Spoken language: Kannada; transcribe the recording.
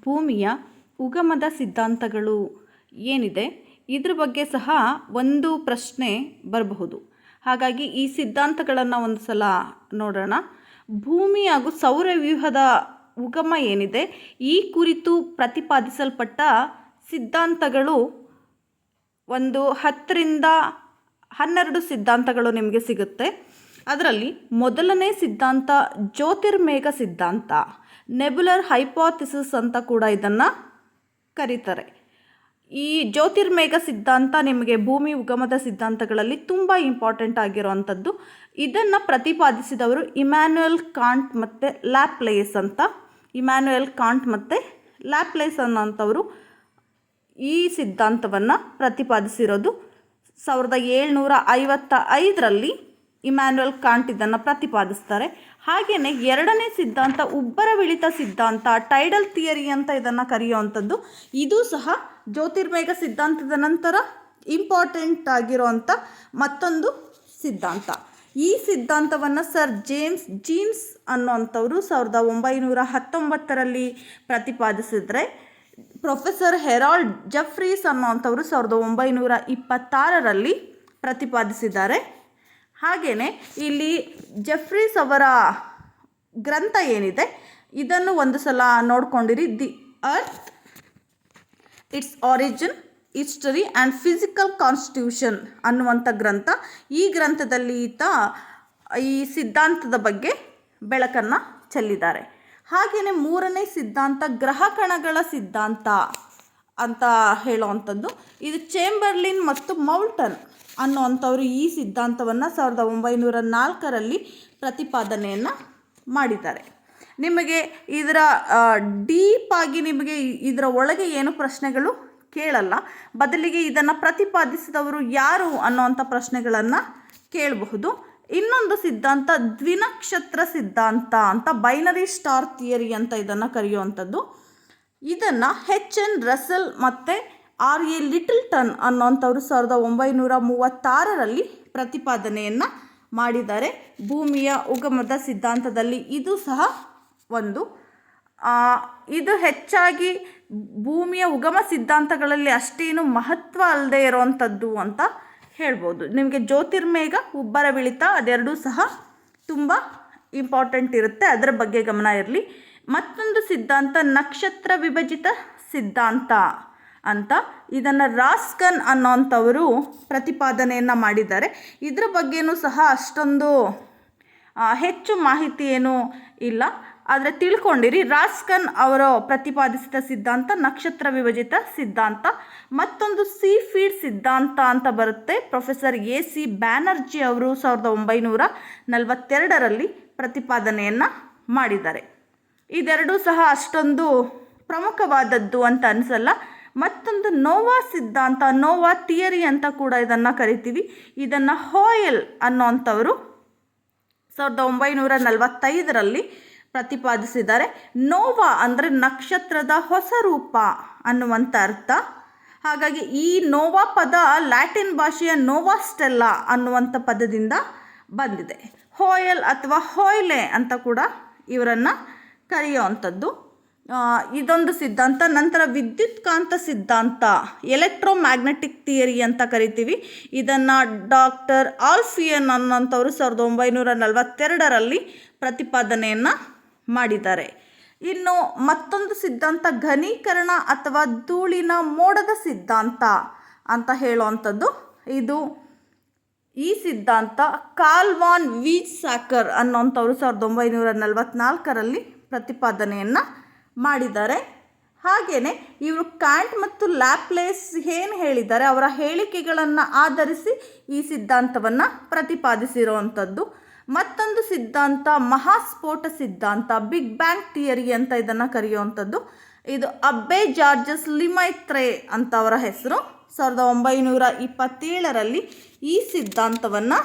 ಭೂಮಿಯ ಉಗಮದ ಸಿದ್ಧಾಂತಗಳು ಏನಿದೆ ಇದ್ರ ಬಗ್ಗೆ ಸಹ ಒಂದು ಪ್ರಶ್ನೆ ಬರಬಹುದು. ಹಾಗಾಗಿ ಈ ಸಿದ್ಧಾಂತಗಳನ್ನು ಒಂದು ಸಲ ನೋಡೋಣ. ಭೂಮಿ ಹಾಗೂ ಸೌರವ್ಯೂಹದ ಉಗಮ ಏನಿದೆ ಈ ಕುರಿತು ಪ್ರತಿಪಾದಿಸಲ್ಪಟ್ಟ ಸಿದ್ಧಾಂತಗಳು ಒಂದು 10ರಿಂದ 12 ಸಿದ್ಧಾಂತಗಳು ನಿಮಗೆ ಸಿಗುತ್ತೆ. ಅದರಲ್ಲಿ ಮೊದಲನೇ ಸಿದ್ಧಾಂತ ಜ್ಯೋತಿರ್ಮೇಘ ಸಿದ್ಧಾಂತ, ನೆಬ್ಯುಲರ್ ಹೈಪೋಥಿಸಿಸ್ ಅಂತ ಕೂಡ ಇದನ್ನು ಕರೀತಾರೆ. ಈ ಜ್ಯೋತಿರ್ಮೇಘ ಸಿದ್ಧಾಂತ ನಿಮಗೆ ಭೂಮಿ ಉಗಮದ ಸಿದ್ಧಾಂತಗಳಲ್ಲಿ ತುಂಬ ಇಂಪಾರ್ಟೆಂಟ್ ಆಗಿರೋವಂಥದ್ದು. ಇದನ್ನು ಪ್ರತಿಪಾದಿಸಿದವರು ಇಮ್ಯಾನ್ಯುಯಲ್ ಕಾಂಟ್ ಮತ್ತು ಲ್ಯಾಪ್ಲೇಸ್ ಅಂತ. ಇಮ್ಯಾನ್ಯುಯಲ್ ಕಾಂಟ್ ಮತ್ತು ಲ್ಯಾಪ್ಲೇಸ್ ಅನ್ನೋಂಥವರು ಈ ಸಿದ್ಧಾಂತವನ್ನು ಪ್ರತಿಪಾದಿಸಿರೋದು 1755ರಲ್ಲಿ ಇಮ್ಯಾನ್ಯುಯಲ್ ಕಾಂಟ್ ಇದನ್ನು ಪ್ರತಿಪಾದಿಸ್ತಾರೆ. ಹಾಗೆಯೇ ಎರಡನೇ ಸಿದ್ಧಾಂತ ಉಬ್ಬರವಿಳಿತ ಸಿದ್ಧಾಂತ, ಟೈಡಲ್ ಥಿಯರಿ ಅಂತ ಇದನ್ನು ಕರೆಯುವಂಥದ್ದು. ಇದು ಸಹ ಜ್ಯೋತಿರ್ಮೇಘ ಸಿದ್ಧಾಂತದ ನಂತರ ಇಂಪಾರ್ಟೆಂಟ್ ಆಗಿರೋವಂಥ ಮತ್ತೊಂದು ಸಿದ್ಧಾಂತ. ಈ ಸಿದ್ಧಾಂತವನ್ನು ಸರ್ ಜೇಮ್ಸ್ ಜೀನ್ಸ್ ಅನ್ನೋಂಥವರು 1919ರಲ್ಲಿ ಪ್ರತಿಪಾದಿಸಿದರೆ, ಪ್ರೊಫೆಸರ್ ಹೆರಾಲ್ಡ್ ಜೆಫ್ರೀಸ್ ಅನ್ನೋಂಥವರು 1926ರಲ್ಲಿ ಪ್ರತಿಪಾದಿಸಿದ್ದಾರೆ. ಹಾಗೆಯೇ ಇಲ್ಲಿ ಜೆಫ್ರೀಸ್ ಅವರ ಗ್ರಂಥ ಏನಿದೆ ಇದನ್ನು ಒಂದು ಸಲ ನೋಡ್ಕೊಂಡಿರಿ. The earth, its origin, history and physical constitution ಅನ್ನುವಂಥ ಗ್ರಂಥ. ಈ ಗ್ರಂಥದಲ್ಲಿ ಈತ ಈ ಸಿದ್ಧಾಂತದ ಬಗ್ಗೆ ಬೆಳಕನ್ನು ಚೆಲ್ಲಿದ್ದಾರೆ. ಹಾಗೆಯೇ ಮೂರನೇ ಸಿದ್ಧಾಂತ ಗ್ರಹಕಣಗಳ ಸಿದ್ಧಾಂತ ಅಂತ ಹೇಳುವಂಥದ್ದು. ಇದು ಚೇಂಬರ್ಲಿನ್ ಮತ್ತು ಮೌಲ್ಟನ್ ಅನ್ನುವಂಥವರು ಈ ಸಿದ್ಧಾಂತವನ್ನು 1904ರಲ್ಲಿ ಪ್ರತಿಪಾದನೆಯನ್ನು ಮಾಡಿದ್ದಾರೆ. ನಿಮಗೆ ಇದರ ಡೀಪಾಗಿ ನಿಮಗೆ ಇದರ ಒಳಗೆ ಏನು ಪ್ರಶ್ನೆಗಳು ಕೇಳಲ್ಲ, ಬದಲಿಗೆ ಇದನ್ನು ಪ್ರತಿಪಾದಿಸಿದವರು ಯಾರು ಅನ್ನೋವಂಥ ಪ್ರಶ್ನೆಗಳನ್ನು ಕೇಳಬಹುದು. ಇನ್ನೊಂದು ಸಿದ್ಧಾಂತ ದ್ವಿನಕ್ಷತ್ರ ಸಿದ್ಧಾಂತ ಅಂತ, ಬೈನರಿ ಸ್ಟಾರ್ ಥಿಯರಿ ಅಂತ ಇದನ್ನು ಕರೆಯುವಂಥದ್ದು. ಇದನ್ನು H.N. ರಸೆಲ್ ಮತ್ತು R.A. ಲಿಟಲ್ಟನ್ ಅನ್ನೋಂಥವ್ರು 1936ರಲ್ಲಿ ಪ್ರತಿಪಾದನೆಯನ್ನು ಮಾಡಿದ್ದಾರೆ. ಭೂಮಿಯ ಉಗಮದ ಸಿದ್ಧಾಂತದಲ್ಲಿ ಇದು ಸಹ ಒಂದು. ಇದು ಹೆಚ್ಚಾಗಿ ಭೂಮಿಯ ಉಗಮ ಸಿದ್ಧಾಂತಗಳಲ್ಲಿ ಅಷ್ಟೇನು ಮಹತ್ವ ಅಲ್ಲದೆ ಇರೋವಂಥದ್ದು ಅಂತ ಹೇಳ್ಬೋದು. ನಿಮಗೆ ಜ್ಯೋತಿರ್ಮೇಘ, ಉಬ್ಬರವಿಳಿತ ಅದೆರಡೂ ಸಹ ತುಂಬ ಇಂಪಾರ್ಟೆಂಟ್ ಇರುತ್ತೆ, ಅದರ ಬಗ್ಗೆ ಗಮನ ಇರಲಿ. ಮತ್ತೊಂದು ಸಿದ್ಧಾಂತ ನಕ್ಷತ್ರ ವಿಭಜಿತ ಸಿದ್ಧಾಂತ ಅಂತ, ಇದನ್ನು ರಾಸ್ಕನ್ ಅನ್ನೋಂಥವರು ಪ್ರತಿಪಾದನೆಯನ್ನು ಮಾಡಿದ್ದಾರೆ. ಇದರ ಬಗ್ಗೆಯೂ ಸಹ ಅಷ್ಟೊಂದು ಹೆಚ್ಚು ಮಾಹಿತಿ ಏನೂ ಇಲ್ಲ, ಆದರೆ ತಿಳ್ಕೊಂಡಿರಿ. ರಾಸ್ಕನ್ ಅವರು ಪ್ರತಿಪಾದಿಸಿದ ಸಿದ್ಧಾಂತ ನಕ್ಷತ್ರ ವಿಭಜಿತ ಸಿದ್ಧಾಂತ. ಮತ್ತೊಂದು ಸೀಫೀಡ್ ಸಿದ್ಧಾಂತ ಅಂತ ಬರುತ್ತೆ. Professor A.C. ಬ್ಯಾನರ್ಜಿ ಅವರು 1942ರಲ್ಲಿ ಪ್ರತಿಪಾದನೆಯನ್ನು ಮಾಡಿದ್ದಾರೆ. ಇದೆರಡೂ ಸಹ ಅಷ್ಟೊಂದು ಪ್ರಮುಖವಾದದ್ದು ಅಂತ ಅನಿಸಲ್ಲ. ಮತ್ತೊಂದು ನೋವಾ ಸಿದ್ಧಾಂತ, ನೋವಾ ಥಿಯರಿ ಅಂತ ಕೂಡ ಇದನ್ನು ಕರಿತೀವಿ. ಇದನ್ನು ಹೋಯೆಲ್ ಅನ್ನೋಂಥವರು 1945ರಲ್ಲಿ ಪ್ರತಿಪಾದಿಸಿದ್ದಾರೆ. ನೋವಾ ಅಂದರೆ ನಕ್ಷತ್ರದ ಹೊಸ ರೂಪ ಅನ್ನುವಂಥ ಅರ್ಥ. ಹಾಗಾಗಿ ಈ ನೋವಾ ಪದ ಲ್ಯಾಟಿನ್ ಭಾಷೆಯ ನೋವಾ ಸ್ಟೆಲ್ಲಾ ಅನ್ನುವಂಥ ಪದದಿಂದ ಬಂದಿದೆ. ಹೋಯೆಲ್ ಅಥವಾ ಹೋಯ್ಲೆ ಅಂತ ಕೂಡ ಇವರನ್ನು ಕರೆಯುವಂಥದ್ದು. ಇದೊಂದು ಸಿದ್ಧಾಂತ. ನಂತರ ವಿದ್ಯುತ್ಕಾಂತ ಸಿದ್ಧಾಂತ, ಎಲೆಕ್ಟ್ರೋಮ್ಯಾಗ್ನೆಟಿಕ್ ಥಿಯರಿ ಅಂತ ಕರಿತೀವಿ. ಇದನ್ನು ಡಾಕ್ಟರ್ ಆಲ್ಫಿಯನ್ ಅನ್ನೋಂಥವರು 1942ರಲ್ಲಿ ಪ್ರತಿಪಾದನೆಯನ್ನು ಮಾಡಿದ್ದಾರೆ. ಇನ್ನು ಮತ್ತೊಂದು ಸಿದ್ಧಾಂತ ಘನೀಕರಣ ಅಥವಾ ಧೂಳಿನ ಮೋಡದ ಸಿದ್ಧಾಂತ ಅಂತ ಹೇಳುವಂಥದ್ದು. ಈ ಸಿದ್ಧಾಂತ ಕಾರ್ಲ್ ವಾನ್ ವೀಟ್ಸಾಕರ್ ಅನ್ನೋಂಥವರು 1944ರಲ್ಲಿ ಪ್ರತಿಪಾದನೆಯನ್ನು ಮಾಡಿದ್ದಾರೆ. ಹಾಗೆಯೇ ಇವರು ಕಾಂಟ್ ಮತ್ತು ಲ್ಯಾಪ್ಲೇಸ್ ಏನು ಹೇಳಿದ್ದಾರೆ ಅವರ ಹೇಳಿಕೆಗಳನ್ನು ಆಧರಿಸಿ ಈ ಸಿದ್ಧಾಂತವನ್ನು ಪ್ರತಿಪಾದಿಸಿರುವಂಥದ್ದು. ಮತ್ತೊಂದು ಸಿದ್ಧಾಂತ ಮಹಾಸ್ಫೋಟ ಸಿದ್ಧಾಂತ, ಬಿಗ್ ಬ್ಯಾಂಗ್ ಥಿಯರಿ ಅಂತ ಇದನ್ನು ಕರೆಯುವಂಥದ್ದು. ಇದು ಅಬ್ಬೆ ಜಾರ್ಜಸ್ ಲಿಮೈತ್ರೆ ಅಂತ ಅವರ ಹೆಸರು. 1927ರಲ್ಲಿ ಈ ಸಿದ್ಧಾಂತವನ್ನು